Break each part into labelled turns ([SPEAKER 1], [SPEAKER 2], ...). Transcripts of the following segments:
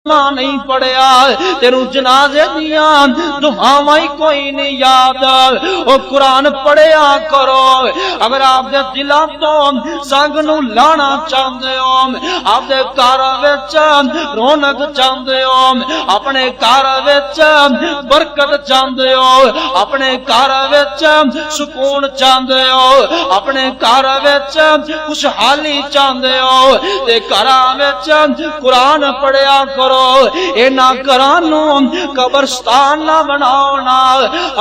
[SPEAKER 1] نہیں پڑیا تیرو جنازے دیاں دعاواں کوئی نہیں یاد او قرآن پڑھیا کرو اگر آپ دے دلاں تو سنگ نو لانا چاہندے ہو آپ دے گھر وچ رونق چاہندے ہو اپنے گھر وچ برکت چاہندے ہو اپنے گھر وچ سکون چاہندے ہو اپنے گھر وچ خوشحالی چاہندے ہو تے گھراں وچ قرآن پڑھیا کرو اینا گھرانو قبرستان نہ بناؤنا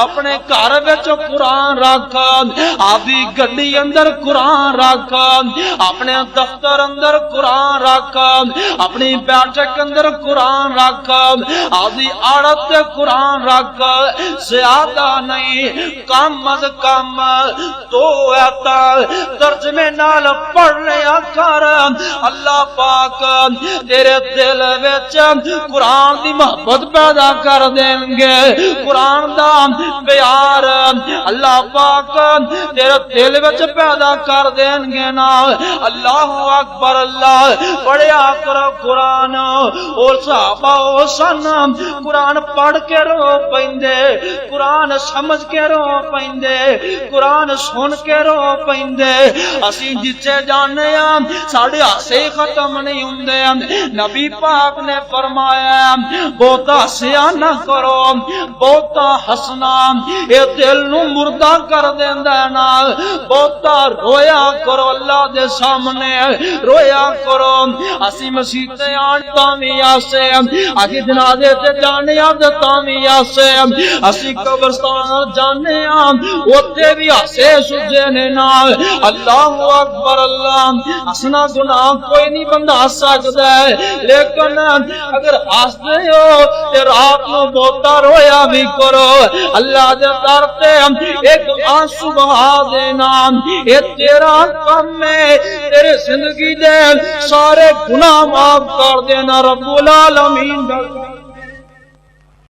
[SPEAKER 1] اپنے گھر وچ قرآن رکھ آدھی گڈی اندر قرآن رکھ اپنے دفتر اندر قرآن رکھ اپنی بیٹھک اندر قرآن رکھ آدھی عادت قرآن رکھ زیادہ نہیں کم از کم تو ایتا ترجمے نال پڑھ لیا کر اللہ پاک تیرے دل وچ قرآن دی محبت پیدا کر دیں گے قرآن دا پیار اللہ پاک تیرے دل وچ پیدا کر دیں گے نا اللہ اکبر اللہ پڑھیا کرو قرآن اور صحابہ سن قرآن پڑھ کے رو پیندے قرآن سمجھ کے رو پیندے قرآن سن کے رو پیندے اسی جتھے جانے ساڑھے ہاسے ختم نہیں ہوندے نبی پاک نے فرمایا بہتا ہسیا نہ کرو بہتا ہسنا یہ دل نو مردہ کر دیندا ہے نا بہتا رویا کرو اللہ دے سامنے رویا کرو اسی مسیح تے آن تاوی آسے اسی جنازے تے جانے آن تاوی آسے اسی قبرستان جانے آن اوتے بھی آسے سجنے نا اللہ اکبر اللہ ہسنا گناہ کوئی نہیں بندہ سکتا ہے لیکن اگر ہستے ہو تے رات نو بہتا رویا بھی کرو اللہ دے در تے ایک آنسو بہا دینا یہ تیرا کم ہے تیرے زندگی دے سارے گناہ معاف کر دینا رب العالمین